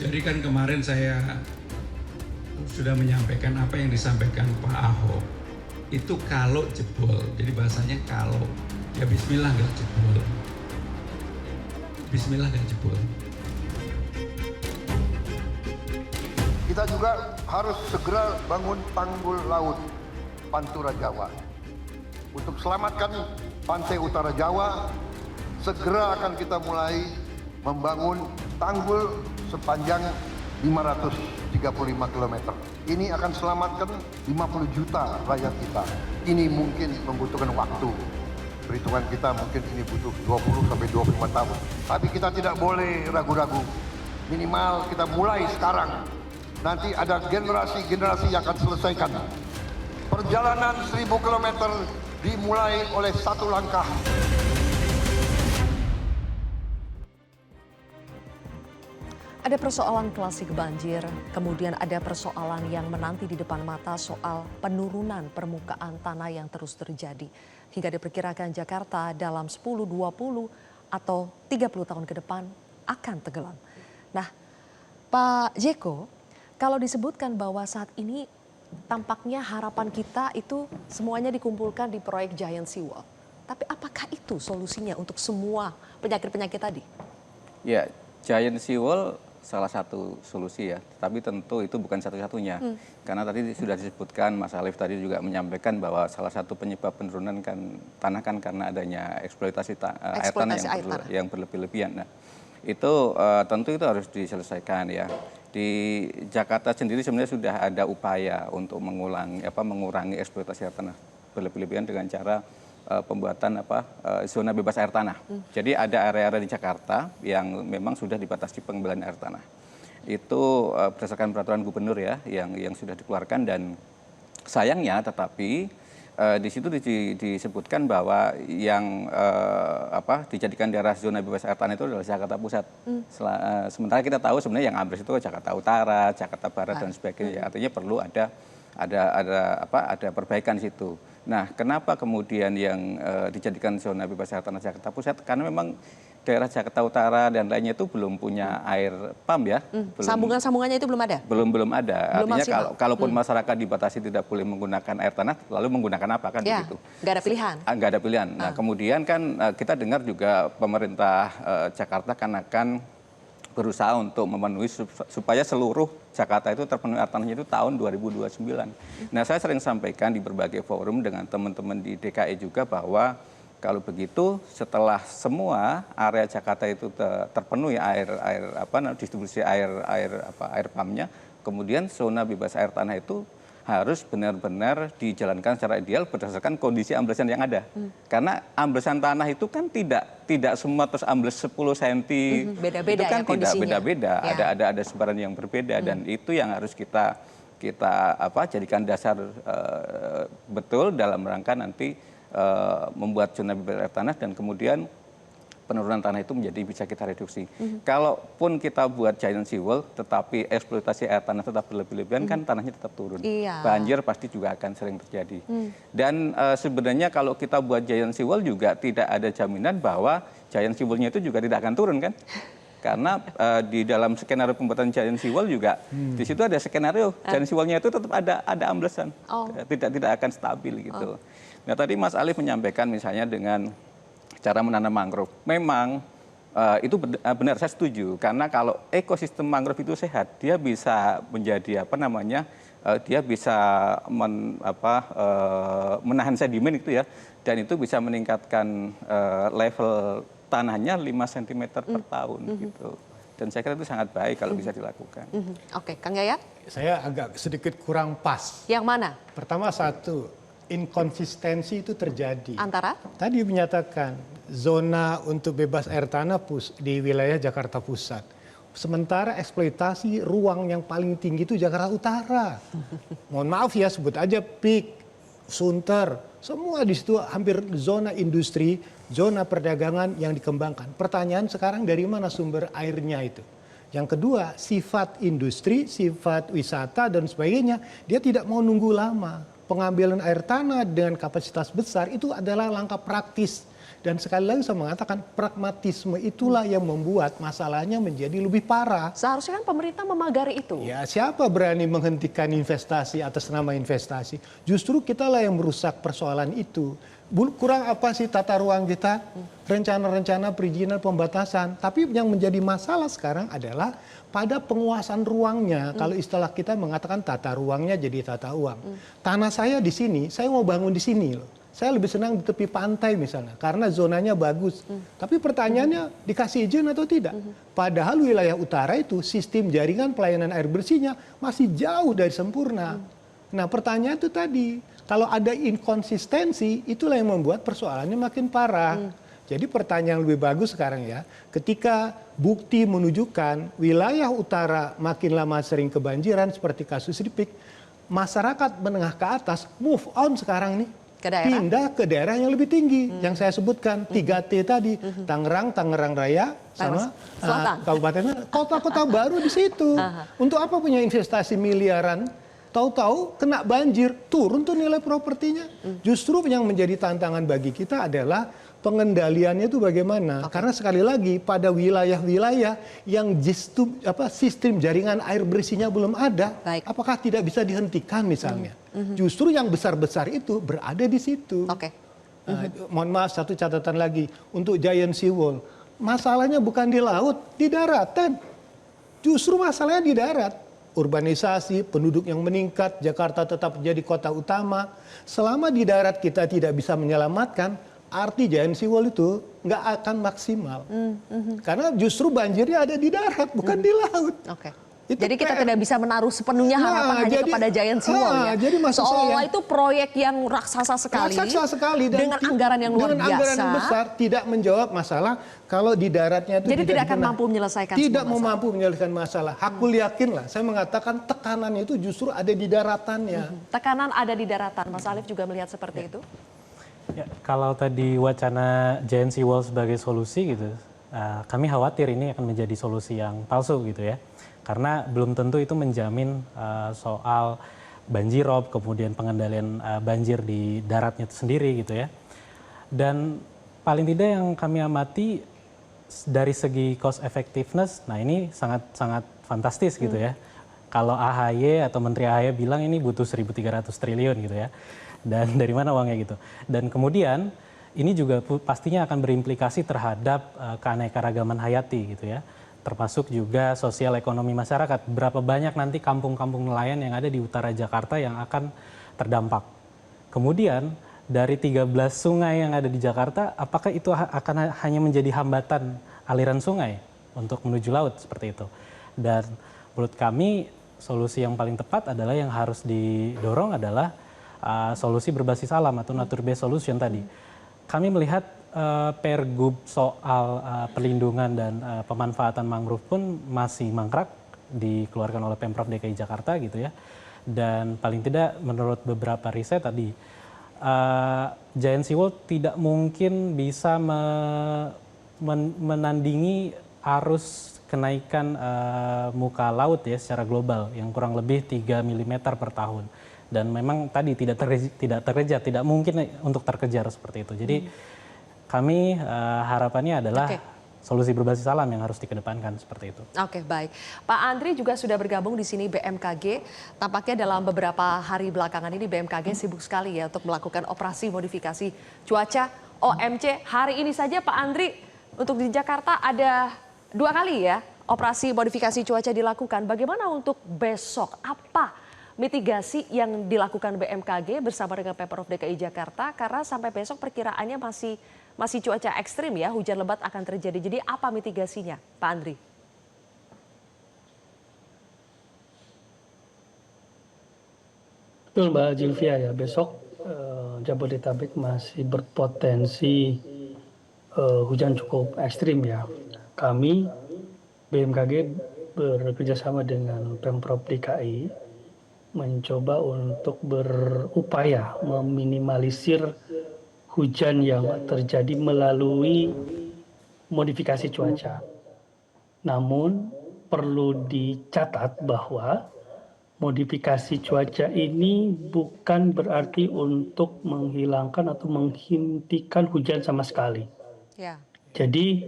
Jadi kan kemarin saya sudah menyampaikan apa yang disampaikan Pak Ahok. Itu kalau jebol, jadi bahasanya kalau. Ya bismillah nggak jebol. Bismillah nggak jebol. Kita juga harus segera bangun tanggul laut Pantura Jawa. Untuk selamatkan pantai utara Jawa, segera akan kita mulai membangun tanggul sepanjang 535 km. Ini akan selamatkan 50 juta rakyat kita. Ini mungkin membutuhkan waktu. Perhitungan kita mungkin ini butuh 20 sampai 25 tahun. Tapi kita tidak boleh ragu-ragu. Minimal kita mulai sekarang. Nanti ada generasi-generasi yang akan selesaikan. Perjalanan 1000 km dimulai oleh satu langkah. Ada persoalan klasik banjir, kemudian ada persoalan yang menanti di depan mata soal penurunan permukaan tanah yang terus terjadi. Hingga diperkirakan Jakarta dalam 10, 20 atau 30 tahun ke depan akan tenggelam. Nah, Pak Jeko, kalau disebutkan bahwa saat ini tampaknya harapan kita itu semuanya dikumpulkan di proyek Giant Seawall. Tapi apakah itu solusinya untuk semua penyakit-penyakit tadi? Ya, Giant Seawall salah satu solusi ya, tapi tentu itu bukan satu-satunya. Karena tadi sudah disebutkan, Mas Alif tadi juga menyampaikan bahwa salah satu penyebab penurunan tanah kan karena adanya eksploitasi air tanah yang berlebih-lebihan. Nah, itu tentu itu harus diselesaikan ya. Di Jakarta sendiri sebenarnya sudah ada upaya untuk mengurangi eksploitasi air tanah berlebih-lebihan dengan cara pembuatan zona bebas air tanah. Jadi ada area-area di Jakarta yang memang sudah dibatasi pengambilan air tanah. Itu berdasarkan peraturan gubernur ya yang sudah dikeluarkan, dan sayangnya tetapi di situ disebutkan bahwa yang dijadikan daerah zona bebas air tanah itu adalah Jakarta Pusat. Sementara kita tahu sebenarnya yang ambles itu Jakarta Utara, Jakarta Barat dan sebagainya. Artinya perlu ada perbaikan di situ. Nah, kenapa kemudian yang dijadikan zona bebas air tanah Jakarta Pusat? Karena memang daerah Jakarta Utara dan lainnya itu belum punya air pump ya. Sambungan-sambungannya itu belum ada? Belum ada. Belum Artinya kalaupun masyarakat dibatasi tidak boleh menggunakan air tanah, lalu menggunakan apa kan ya, begitu? Nggak ada pilihan. Nggak ada pilihan. Nah, kemudian kan kita dengar juga pemerintah Jakarta kan akan berusaha untuk memenuhi supaya seluruh Jakarta itu terpenuhi air tanahnya itu tahun 2029. Nah, saya sering sampaikan di berbagai forum dengan teman-teman di DKI juga bahwa kalau begitu setelah semua area Jakarta itu terpenuhi distribusi air pumpnya, kemudian zona bebas air tanah itu harus benar-benar dijalankan secara ideal berdasarkan kondisi amblesan yang ada. Karena amblesan tanah itu kan tidak semua terus ambles 10 cm. Beda-beda itu kan ya kondisinya. beda-beda. Ya. Ada sebaran yang berbeda dan itu yang harus kita jadikan dasar betul dalam rangka nanti membuat zona bebas air tanah dan kemudian penurunan tanah itu bisa kita reduksi. Kalaupun kita buat Giant Seawall, tetapi eksploitasi air tanah tetap berlebih-lebihan, kan tanahnya tetap turun. Iya. Banjir pasti juga akan sering terjadi. Dan sebenarnya kalau kita buat Giant Seawall juga tidak ada jaminan bahwa Giant Seawall-nya itu juga tidak akan turun kan? Karena di dalam skenario pembuatan Giant Seawall juga di situ ada skenario Giant Seawall-nya itu tetap ada amblesan, tidak akan stabil gitu. Nah, tadi Mas Alif menyampaikan misalnya dengan cara menanam mangrove. Memang itu benar, saya setuju. Karena kalau ekosistem mangrove itu sehat, dia bisa menjadi dia bisa menahan sedimen itu ya, dan itu bisa meningkatkan level tanahnya 5 cm per tahun gitu. Dan saya kira itu sangat baik kalau bisa dilakukan. Oke, Kang Yayat? Saya agak sedikit kurang pas. Yang mana? Pertama inkonsistensi itu terjadi. Antara? Tadi menyatakan zona untuk bebas air tanah di wilayah Jakarta Pusat. Sementara eksploitasi ruang yang paling tinggi itu Jakarta Utara. Mohon maaf ya, sebut aja PIK, Sunter, semua di situ hampir zona industri, zona perdagangan yang dikembangkan. Pertanyaan sekarang dari mana sumber airnya itu? Yang kedua, sifat industri, sifat wisata dan sebagainya, dia tidak mau nunggu lama. Pengambilan air tanah dengan kapasitas besar itu adalah langkah praktis Dan sekali lagi saya mengatakan pragmatisme itulah yang membuat masalahnya menjadi lebih parah. Seharusnya kan pemerintah memagari itu. Ya, siapa berani menghentikan investasi atas nama investasi? Justru kitalah yang merusak persoalan itu. Kurang apa sih tata ruang kita? Rencana-rencana perizinan pembatasan. Tapi yang menjadi masalah sekarang adalah pada penguasaan ruangnya. Kalau istilah kita mengatakan tata ruangnya jadi tata uang. Tanah saya di sini, saya mau bangun di sini loh. Saya lebih senang di tepi pantai misalnya, karena zonanya bagus. Tapi pertanyaannya dikasih izin atau tidak? Padahal wilayah utara itu sistem jaringan pelayanan air bersihnya masih jauh dari sempurna. Nah pertanyaan itu tadi, kalau ada inkonsistensi, itulah yang membuat persoalannya makin parah. Jadi pertanyaan lebih bagus sekarang ya, ketika bukti menunjukkan wilayah utara makin lama sering kebanjiran seperti kasus Ripik, masyarakat menengah ke atas move on sekarang nih. Pindah ke daerah yang lebih tinggi yang saya sebutkan 3T tadi, Tangerang, Tangerang Raya sama kabupaten, kota-kota baru di situ. Untuk apa punya investasi miliaran? Tahu-tahu kena banjir, turun tuh nilai propertinya. Justru yang menjadi tantangan bagi kita adalah pengendaliannya itu bagaimana? Karena sekali lagi pada wilayah-wilayah yang sistem jaringan air bersihnya belum ada, apakah tidak bisa dihentikan misalnya? Justru yang besar-besar itu berada di situ. Mohon maaf, satu catatan lagi untuk Giant Sea Wall. Masalahnya bukan di laut, di daratan. Justru masalahnya di darat. Urbanisasi, penduduk yang meningkat, Jakarta tetap menjadi kota utama. Selama di darat kita tidak bisa menyelamatkan, arti Giant Sea Wall itu nggak akan maksimal. Karena justru banjirnya ada di darat, bukan di laut. Jadi kita tidak bisa menaruh sepenuhnya harapan hanya kepada Giant Sea Wall ya. Jadi seolah itu proyek yang raksasa sekali dan dengan anggaran yang luar biasa. Dengan anggaran yang besar tidak menjawab masalah kalau di daratnya itu jadi tidak akan mampu menyelesaikan tidak mampu menyelesaikan masalah. Aku yakinlah, saya mengatakan tekanannya itu justru ada di daratannya. Tekanan ada di daratan. Mas Alif juga melihat seperti itu? Ya, kalau tadi wacana Giant Sea Wall sebagai solusi gitu, kami khawatir ini akan menjadi solusi yang palsu gitu ya. Karena belum tentu itu menjamin soal banjirop, kemudian pengendalian banjir di daratnya itu sendiri gitu ya. Dan paling tidak yang kami amati dari segi cost effectiveness, nah ini sangat fantastis gitu ya. Kalau AHY atau Menteri AHY bilang ini butuh 1.300 triliun gitu ya. Dan dari mana uangnya gitu. Dan kemudian ini juga pastinya akan berimplikasi terhadap keanekaragaman hayati gitu ya. Termasuk juga sosial ekonomi masyarakat. Berapa banyak nanti kampung-kampung nelayan yang ada di utara Jakarta yang akan terdampak. Kemudian dari 13 sungai yang ada di Jakarta, apakah itu akan hanya menjadi hambatan aliran sungai untuk menuju laut seperti itu. Dan menurut kami solusi yang paling tepat adalah yang harus didorong adalah solusi berbasis alam atau nature based solution tadi. Kami melihat pergub soal perlindungan dan pemanfaatan mangrove pun masih mangkrak dikeluarkan oleh Pemprov DKI Jakarta gitu ya. Dan paling tidak menurut beberapa riset tadi Giant Sea Wall tidak mungkin bisa menandingi arus kenaikan muka laut ya secara global yang kurang lebih 3 mm per tahun. Dan memang tadi tidak terkejar, tidak mungkin untuk terkejar seperti itu. Jadi kami harapannya adalah solusi berbasis alam yang harus dikedepankan seperti itu. Oke, baik. Pak Andri juga sudah bergabung di sini BMKG. Tampaknya dalam beberapa hari belakangan ini BMKG sibuk sekali ya untuk melakukan operasi modifikasi cuaca OMC. Hari ini saja Pak Andri untuk di Jakarta ada 2 kali ya operasi modifikasi cuaca dilakukan. Bagaimana untuk besok? Apa mitigasi yang dilakukan BMKG bersama dengan Pemprov DKI Jakarta? Karena sampai besok perkiraannya masih cuaca ekstrim ya, hujan lebat akan terjadi. Jadi apa mitigasinya, Pak Andri? Betul Mbak Zilvia ya, besok Jabodetabek masih berpotensi hujan cukup ekstrim ya. Kami BMKG bekerjasama dengan Pemprov DKI mencoba untuk berupaya meminimalisir hujan yang terjadi melalui modifikasi cuaca. Namun perlu dicatat bahwa modifikasi cuaca ini bukan berarti untuk menghilangkan atau menghentikan hujan sama sekali. Ya. Jadi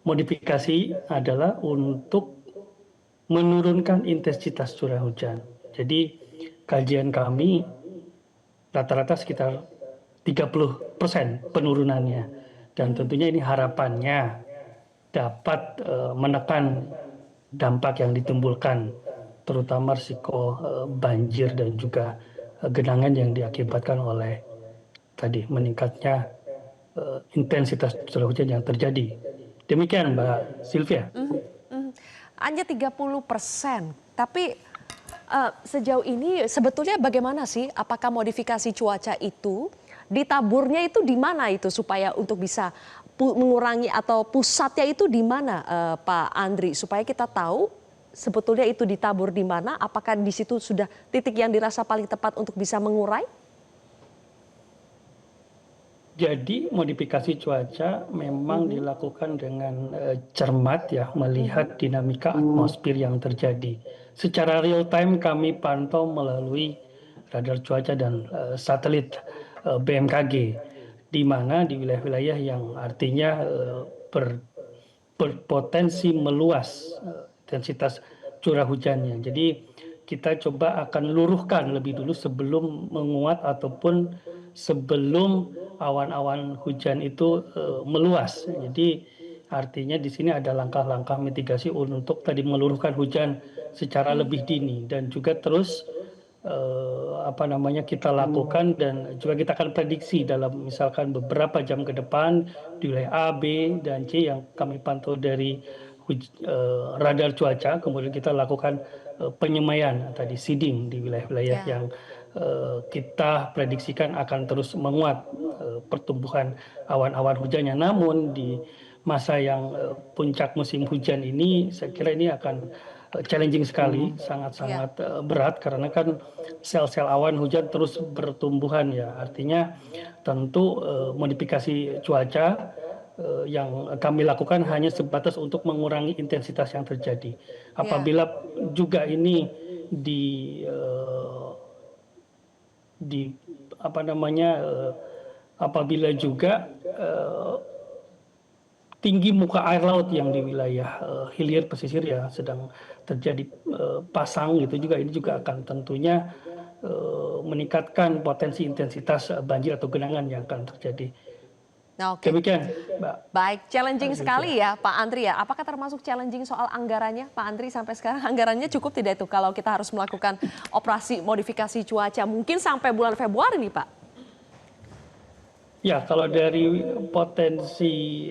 modifikasi adalah untuk menurunkan intensitas curah hujan. Jadi kajian kami rata-rata sekitar 30% penurunannya. Dan tentunya ini harapannya dapat menekan dampak yang ditimbulkan, terutama risiko banjir dan juga genangan yang diakibatkan oleh tadi meningkatnya intensitas curah hujan yang terjadi. Demikian Mbak Sylvia. Hanya 30%, tapi sejauh ini sebetulnya bagaimana sih? Apakah modifikasi cuaca itu ditaburnya itu di mana itu supaya untuk bisa mengurangi atau pusatnya itu di mana Pak Andri, supaya kita tahu sebetulnya itu ditabur di mana? Apakah di situ sudah titik yang dirasa paling tepat untuk bisa mengurai? Jadi modifikasi cuaca memang dilakukan dengan cermat ya, melihat dinamika atmosfer yang terjadi. Secara real time kami pantau melalui radar cuaca dan satelit BMKG, di mana di wilayah-wilayah yang artinya berpotensi meluas intensitas curah hujannya. Jadi kita coba akan luruhkan lebih dulu sebelum menguat ataupun sebelum awan-awan hujan itu meluas. Jadi artinya di sini ada langkah-langkah mitigasi untuk tadi meluruhkan hujan secara lebih dini, dan juga terus kita lakukan dan juga kita akan prediksi dalam misalkan beberapa jam ke depan di wilayah A, B, dan C yang kami pantau dari radar cuaca. Kemudian kita lakukan penyemaian tadi seeding di wilayah-wilayah yang kita prediksikan akan terus menguat pertumbuhan awan-awan hujannya. Namun di masa yang puncak musim hujan ini saya kira ini akan challenging sekali, sangat-sangat berat karena kan sel-sel awan hujan terus bertumbuhan ya. Artinya tentu modifikasi cuaca yang kami lakukan hanya sebatas untuk mengurangi intensitas yang terjadi. Apabila juga ini apabila juga tinggi muka air laut yang di wilayah hilir pesisir ya sedang terjadi pasang gitu juga, ini juga akan tentunya meningkatkan potensi intensitas banjir atau genangan yang akan terjadi. Nah, oke. Demikian, Mbak. Baik, challenging sekali ya Pak Andri ya. Apakah termasuk challenging soal anggarannya Pak Andri sampai sekarang? Anggarannya cukup tidak itu kalau kita harus melakukan operasi modifikasi cuaca mungkin sampai bulan Februari nih Pak? Ya, kalau dari potensi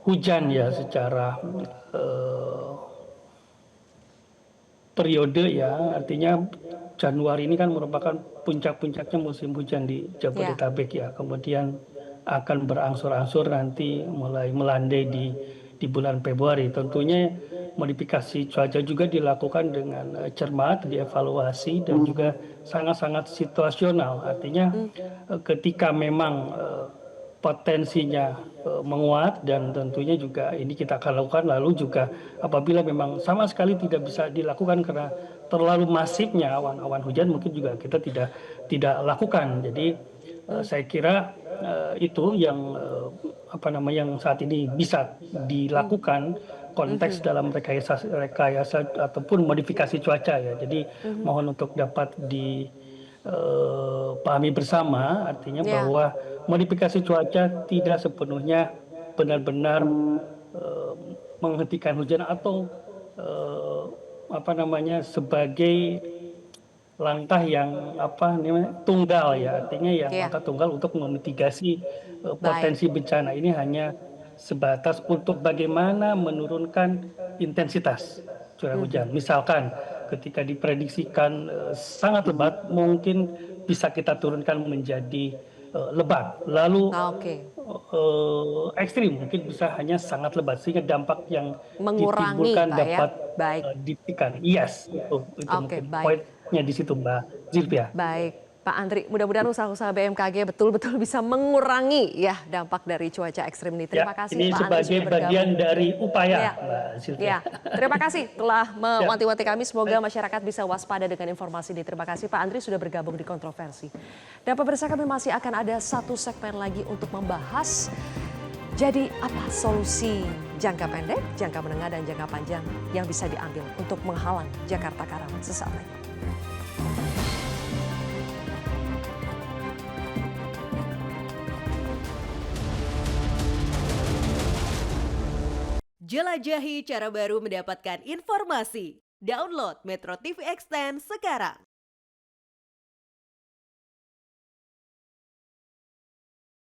hujan ya secara periode ya, artinya Januari ini kan merupakan puncak-puncaknya musim hujan di Jabodetabek ya. Kemudian akan berangsur-angsur nanti mulai melandai di bulan Februari. Tentunya modifikasi cuaca juga dilakukan dengan cermat, dievaluasi dan juga sangat-sangat situasional. Artinya ketika memang potensinya menguat dan tentunya juga ini kita akan lakukan, lalu juga apabila memang sama sekali tidak bisa dilakukan karena terlalu masifnya awan-awan hujan mungkin juga kita tidak lakukan. Jadi saya kira itu yang yang saat ini bisa dilakukan konteks dalam rekayasa ataupun modifikasi cuaca ya. Jadi mohon untuk dapat dipahami bersama, artinya bahwa modifikasi cuaca tidak sepenuhnya benar-benar menghentikan hujan atau sebagai langkah yang tunggal ya, artinya yang langkah tunggal untuk memitigasi potensi bencana. Ini hanya sebatas untuk bagaimana menurunkan intensitas curah hujan. Misalkan ketika diprediksikan sangat lebat, mungkin bisa kita turunkan menjadi lebat. Lalu ekstrim mungkin bisa hanya sangat lebat, sehingga dampak yang ditimbulkan dapat ditekan. Yes, itu mungkin poinnya di situ Mbak Zilvia. Baik. Pak Andri, mudah-mudahan usaha-usaha BMKG betul-betul bisa mengurangi ya dampak dari cuaca ekstrim ini. Terima kasih ini Pak Andri sebagai sudah bergabung. bagian dari upaya, Ya. Mbak Sylvia. Ya, terima kasih telah mewanti-wanti kami. Semoga masyarakat bisa waspada dengan informasi ini. Terima kasih Pak Andri sudah bergabung di Kontroversi. Dan pemirsa, kami masih akan ada satu segmen lagi untuk membahas jadi apa solusi jangka pendek, jangka menengah, dan jangka panjang yang bisa diambil untuk menghalang Jakarta karam sesaat lagi. Jelajahi cara baru mendapatkan informasi. Download Metro TV Extend sekarang.